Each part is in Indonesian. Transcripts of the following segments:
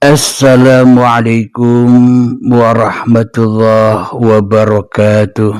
Assalamualaikum warahmatullahi wabarakatuh.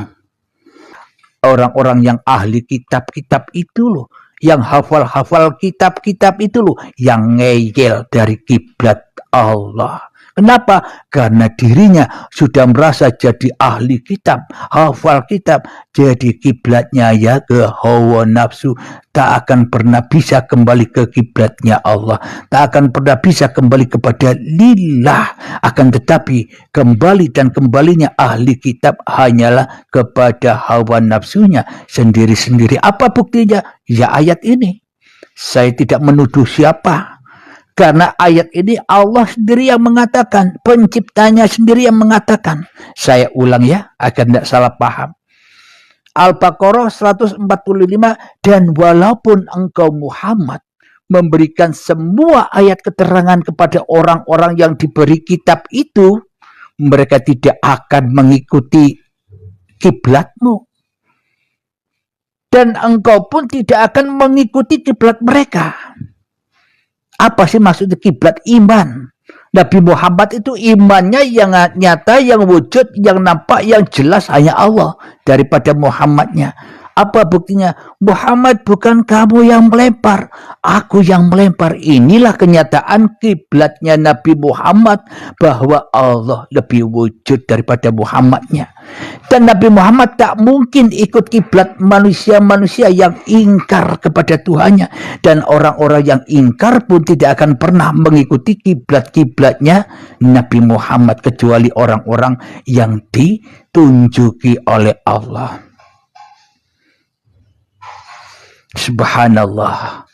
Orang-orang yang ahli kitab-kitab itu loh, yang hafal-hafal kitab-kitab itu loh, yang ngeyel dari kiblat Allah. Kenapa? Karena dirinya sudah merasa jadi ahli kitab, hafal kitab, jadi kiblatnya ya ke hawa nafsu, tak akan pernah bisa kembali ke kiblatnya Allah, tak akan pernah bisa kembali kepada lillah, akan tetapi kembali dan kembalinya ahli kitab hanyalah kepada hawa nafsunya sendiri-sendiri. Apa buktinya? Ya ayat ini. Saya tidak menuduh siapa, karena ayat ini Allah sendiri yang mengatakan, penciptanya sendiri yang mengatakan. Saya ulang ya, agar tidak salah paham. Al-Baqarah 145, dan walaupun engkau Muhammad memberikan semua ayat keterangan kepada orang-orang yang diberi kitab itu, mereka tidak akan mengikuti kiblatmu. Dan engkau pun tidak akan mengikuti kiblat mereka. Apa sih maksudnya kiblat? Iman. Nabi Muhammad itu imannya yang nyata, yang wujud, yang nampak, yang jelas hanya Allah daripada Muhammadnya. Apa buktinya? Muhammad bukan kamu yang melempar, aku yang melempar. Inilah kenyataan kiblatnya Nabi Muhammad, bahwa Allah lebih wujud daripada Muhammadnya. Dan Nabi Muhammad tak mungkin ikut kiblat manusia-manusia yang ingkar kepada Tuhannya. Dan orang-orang yang ingkar pun tidak akan pernah mengikuti kiblat-kiblatnya Nabi Muhammad, kecuali orang-orang yang ditunjuki oleh Allah. Subhanallah,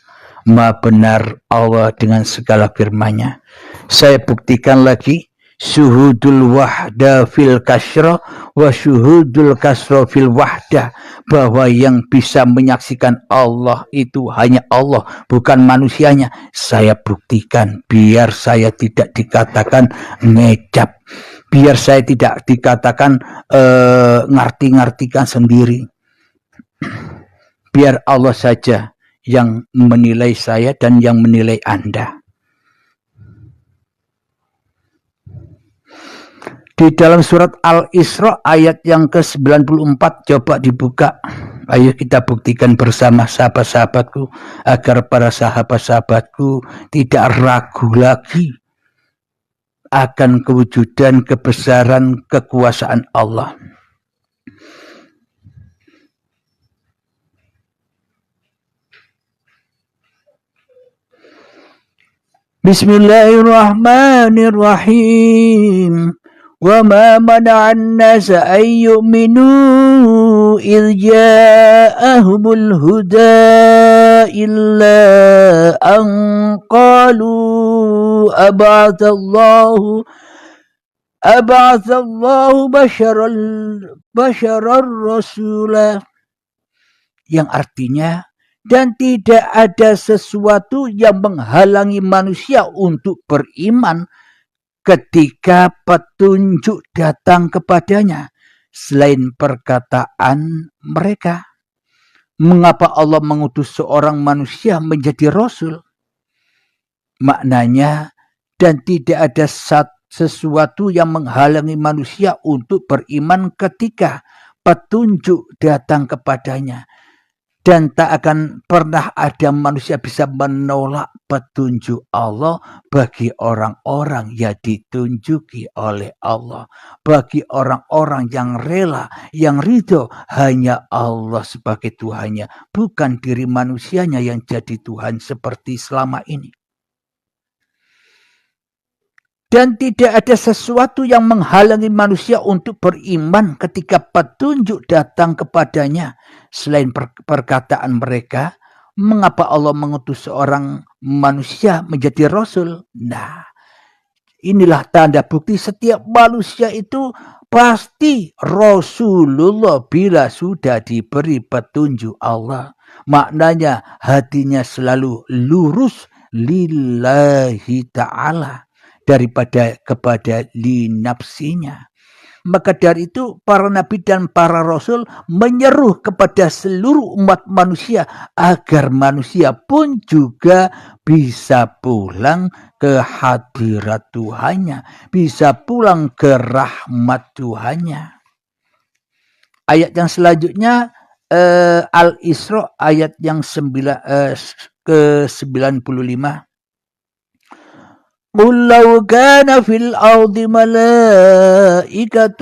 maha benar Allah dengan segala firman-Nya. Saya buktikan lagi, syuhudul wahda fil kasra wa syuhudul kasra fil wahda, bahwa yang bisa menyaksikan Allah itu hanya Allah, bukan manusianya. Saya buktikan, biar saya tidak dikatakan ngecap, biar saya tidak dikatakan ngarti-ngartikan sendiri. Biar Allah saja yang menilai saya dan yang menilai Anda. Di dalam surat Al-Isra ayat yang ke-94, coba dibuka. Ayo kita buktikan bersama sahabat-sahabatku, agar para sahabat-sahabatku tidak ragu lagi akan kewujudan, kebesaran, kekuasaan Allah. Bismillahirrahmanirrahim. Wa ma mana'an nasa an yu'minu idh ja'ahumul huda illa an qalu ab'athallahu basharan rasulah, yang artinya, dan tidak ada sesuatu yang menghalangi manusia untuk beriman ketika petunjuk datang kepadanya selain perkataan mereka. Mengapa Allah mengutus seorang manusia menjadi rasul? Maknanya, dan tidak ada sesuatu yang menghalangi manusia untuk beriman ketika petunjuk datang kepadanya. Dan tak akan pernah ada manusia bisa menolak petunjuk Allah bagi orang-orang yang ditunjuki oleh Allah. Bagi orang-orang yang rela, yang ridho, hanya Allah sebagai Tuhannya, bukan diri manusianya yang jadi Tuhan seperti selama ini. Dan tidak ada sesuatu yang menghalangi manusia untuk beriman ketika petunjuk datang kepadanya selain perkataan mereka. Mengapa Allah mengutus seorang manusia menjadi rasul? Nah, inilah tanda bukti setiap manusia itu pasti Rasulullah bila sudah diberi petunjuk Allah. Maknanya hatinya selalu lurus lillahi ta'ala, daripada kepada li nafsinya. Maka dari itu para nabi dan para rasul menyeru kepada seluruh umat manusia agar manusia pun juga bisa pulang ke hadirat Tuhannya, bisa pulang ke rahmat Tuhannya. Ayat yang selanjutnya Al-Isra ayat yang ke-95. قل لو كان في الأرض ملائكة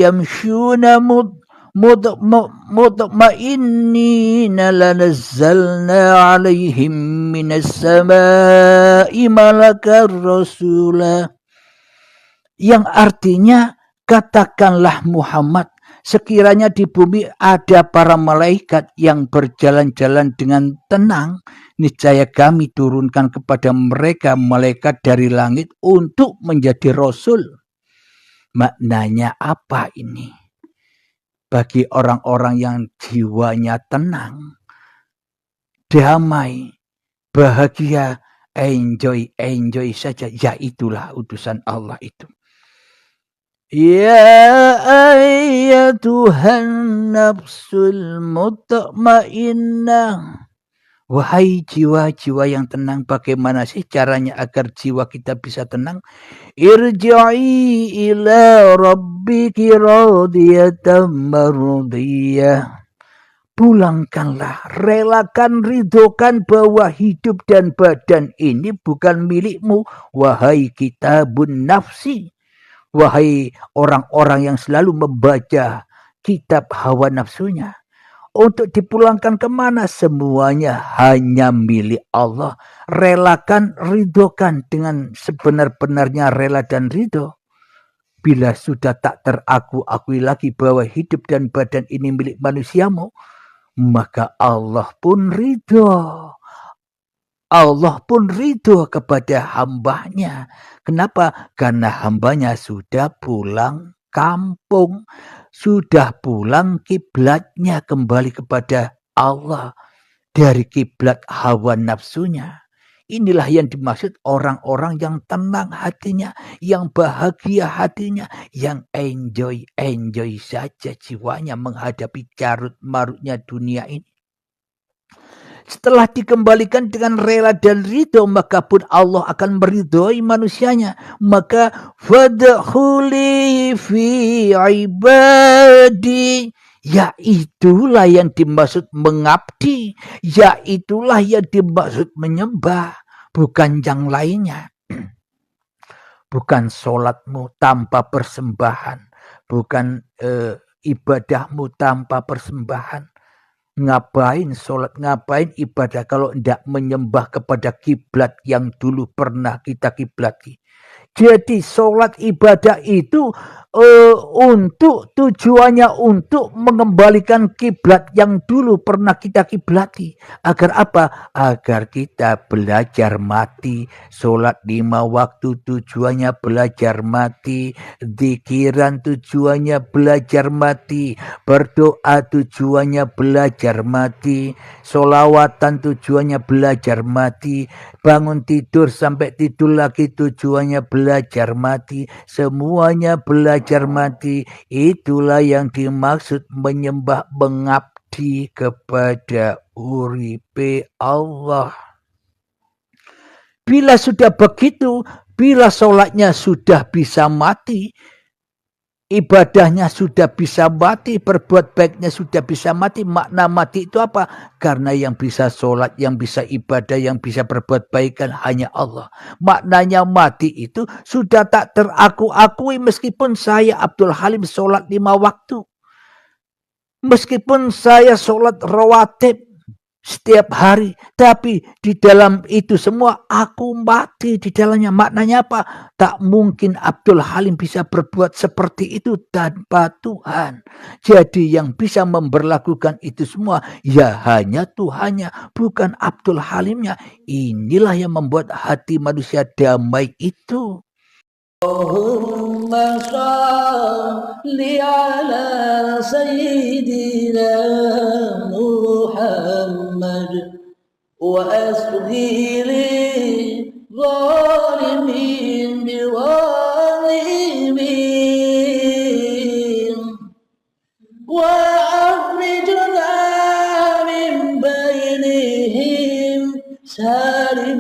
يمشون مطمئنين لنزلنا عليهم من السماء ملكا رسولا. Yang artinya, katakanlah Muhammad, sekiranya di bumi ada para malaikat yang berjalan-jalan dengan tenang, niscaya kami turunkan kepada mereka malaikat dari langit untuk menjadi rasul. Maknanya apa ini? Bagi orang-orang yang jiwanya tenang, damai, bahagia, enjoy saja, yaitulah utusan Allah itu. Ya ayyatuhan nafsul mutmainnah. Wahai jiwa-jiwa yang tenang, bagaimana sih caranya agar jiwa kita bisa tenang? Irji'i ila rabbiki radiyatan mardiyah. Pulangkanlah, relakan, ridhokan bahwa hidup dan badan ini bukan milikmu, wahai kitabun nafsi. Wahai orang-orang yang selalu membaca kitab hawa nafsunya. Untuk dipulangkan kemana? Semuanya hanya milik Allah. Relakan, ridhokan dengan sebenar-benarnya rela dan ridho. Bila sudah tak terakui lagi bahwa hidup dan badan ini milik manusiamu, maka Allah pun ridho. Allah pun ridho kepada hambanya. Kenapa? Karena hambanya sudah pulang kampung, sudah pulang kiblatnya kembali kepada Allah dari kiblat hawa nafsunya. Inilah yang dimaksud orang-orang yang tenang hatinya, yang bahagia hatinya, yang enjoy saja jiwanya menghadapi carut marutnya dunia ini. Setelah dikembalikan dengan rela dan ridho, maka pun Allah akan meridhoi manusianya. Maka fadkhuli fi ibadi. Yaitulah yang dimaksud mengabdi. Yaitulah yang dimaksud menyembah. Bukan yang lainnya. Bukan sholatmu tanpa persembahan. Bukan ibadahmu tanpa persembahan. Ngapain sholat, ngapain ibadah kalau tidak menyembah kepada kiblat yang dulu pernah kita kiblati. Jadi sholat ibadah itu untuk tujuannya untuk mengembalikan kiblat yang dulu pernah kita kiblati. Agar apa? Agar kita belajar mati. Sholat 5 waktu tujuannya belajar mati. Dzikiran tujuannya belajar mati. Berdoa tujuannya belajar mati. Sholawatan tujuannya belajar mati. Bangun tidur sampai tidur lagi tujuannya belajar mati. Semuanya belajar mati. Itulah yang dimaksud menyembah, mengabdi kepada uripe Allah. Bila sudah begitu, bila sholatnya sudah bisa mati, ibadahnya sudah bisa mati, berbuat baiknya sudah bisa mati. Makna mati itu apa? Karena yang bisa sholat, yang bisa ibadah, yang bisa berbuat baik kan hanya Allah. Maknanya mati itu sudah tak terakui meskipun saya Abdul Halim sholat 5 waktu. Meskipun saya sholat rawatib setiap hari, tapi di dalam itu semua aku mati di dalamnya. Maknanya apa? Tak mungkin Abdul Halim bisa berbuat seperti itu tanpa Tuhan. Jadi yang bisa memberlakukan itu semua ya hanya Tuhannya, bukan Abdul Halimnya. Inilah yang membuat hati manusia damai itu. Allahumma shalli ala sayyidina Muhammad wa asghiri zalimin biwalimin بينهم سالمين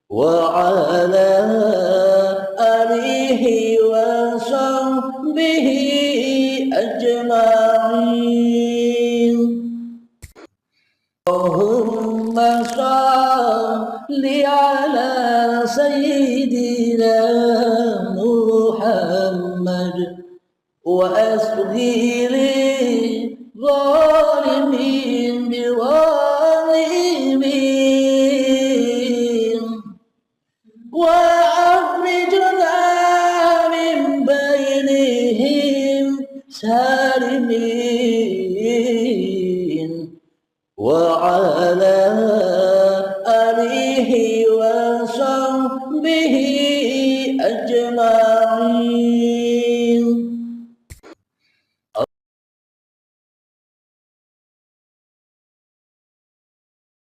وعلى آله وصحبه أجمعين اللهم صل على سيدنا محمد وأسغير الظالمين بظالمين وأخرجنا من بينهم سالمين وعلى